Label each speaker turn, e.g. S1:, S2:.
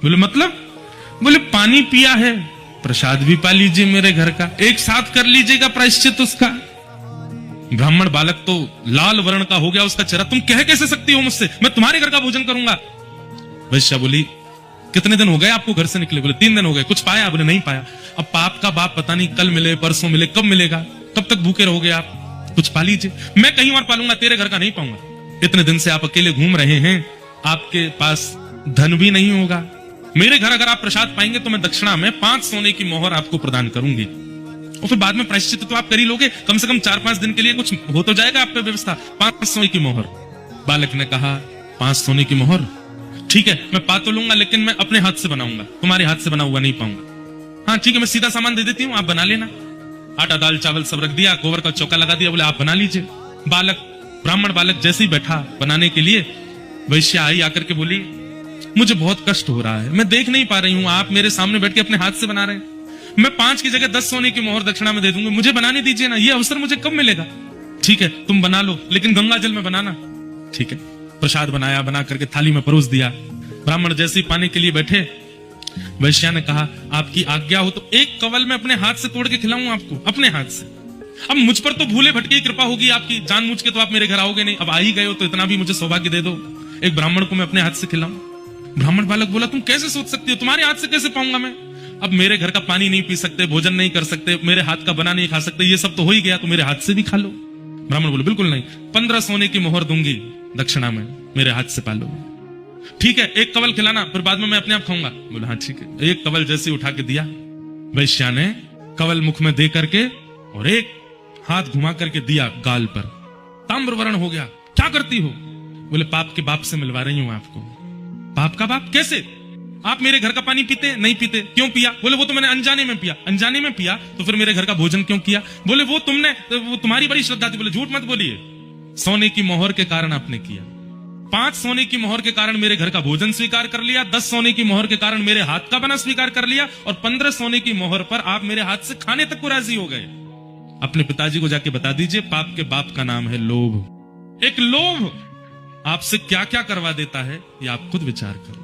S1: बोले मतलब? बोले पानी पिया है, प्रसाद भी पा लीजिए मेरे घर का, एक साथ कर लीजिएगा प्रायश्चित उसका। ब्राह्मण बालक तो लाल वर्ण का हो गया उसका चेहरा। तुम कह कैसे सकती हो मुझसे, मैं तुम्हारे घर का भोजन करूंगा। वैश्या बोली कितने दिन हो गए आपको घर से निकले? बोले 3 दिन हो गए। कुछ पाया? बोले नहीं पाया। अब पाप का बाप पता नहीं कल मिले परसों मिले, कब मिलेगा? कब तक भूखे रहोगे आप? कुछ पा लीजिए। मैं कहीं और पालूंगा, तेरे घर का नहीं पाऊंगा। इतने दिन से आप अकेले घूम रहे हैं, आपके पास धन भी नहीं होगा। मेरे घर अगर आप प्रसाद पाएंगे तो मैं दक्षिणा में 5 सोने की मोहर आपको प्रदान करूंगी, और फिर बाद में प्रायश्चित तो आप कर ही लोगे। कम से कम 4-5 दिन के लिए कुछ हो तो जाएगा आप पे व्यवस्था। 5 सोने की मोहर। बालक ने कहा 5 सोने की मोहर ठीक है, मैं पा तो लूंगा, लेकिन मैं अपने हाथ से बनाऊंगा, तुम्हारे हाथ से बना हुआ नहीं पाऊंगा। हाँ ठीक है, मैं सीधा सामान दे देती हूँ, आप बना लेना। आटा दाल चावल सब रख दिया, गोबर का चौका लगा दिया, बोले आप बना लीजिए। बालक, ब्राह्मण बालक जैसे ही बैठा बनाने के लिए, वैश्या आई आकर के बोली मुझे बहुत कष्ट हो रहा है, मैं देख नहीं पा रही हूँ, आप मेरे सामने बैठ के अपने हाथ से बना रहे हैं। मैं 5 की जगह 10 सोने की मोहर दक्षिणा में दे दूंगी, मुझे बनाने दीजिए ना, ये अवसर मुझे कब मिलेगा? ठीक है तुम बना लो, लेकिन गंगा जल में बनाना। ठीक है, प्रसाद बनाया, बना करके थाली में परोस दिया। ब्राह्मण जैसे ही पाने के लिए बैठे, वैश्या ने कहा आपकी आज्ञा हो तो एक कवल में अपने हाथ से तोड़ के खिलाऊं आपको, अपने हाथ से। अब मुझ पर तो भूले भटके की कृपा होगी आपकी, जानबूझ के तो आप मेरे घर आओगे नहीं, अब आ ही गए हो तो इतना भी मुझे सौभाग्य दे दो, एक ब्राह्मण को मैं अपने हाथ से खिलाऊं। ब्राह्मण बालक बोला तुम कैसे सोच सकती हो, तुम्हारे हाथ से कैसे पाऊंगा मैं? अब मेरे घर का पानी नहीं पी सकते, भोजन नहीं कर सकते, मेरे हाथ का बना नहीं खा सकते, ये सब तो हो ही गया, तो मेरे हाथ से भी खा लो। ब्राह्मण बोले बिल्कुल नहीं, 15 सोने की मोहर दूंगी दक्षिणा में, मेरे हाथ से पालो। ठीक है, एक कवल खिलाना, फिर बाद में मैं अपने आप खाऊंगा। बोला हाँ ठीक है। एक कवल जैसे उठा के दिया, वैश्या ने कवल मुख में दे करके और एक हाथ घुमा करके दिया गाल पर, ताम्र वर्ण हो गया। क्या करती हो? बोले पाप के बाप से मिलवा रही हूं आपको। पाप का बाप कैसे? आप मेरे घर का पानी पीते नहीं पीते? क्यों पिया? बोले वो तो मैंने अनजाने में पिया। अनजाने में पिया तो फिर मेरे घर का भोजन क्यों किया? बोले वो तुम्हारी बड़ी श्रद्धा थी। बोले झूठ मत बोलिए, सोने की मोहर के कारण आपने किया। 5 सोने की मोहर के कारण मेरे घर का भोजन स्वीकार कर लिया, 10 सोने की मोहर के कारण मेरे हाथ का बना स्वीकार कर लिया, और 15 सोने की मोहर पर आप मेरे हाथ से खाने तक को राजी हो गए। अपने पिताजी को जाके बता दीजिए, पाप के बाप का नाम है लोभ। एक लोभ आपसे क्या क्या करवा देता है, ये आप खुद विचार करो।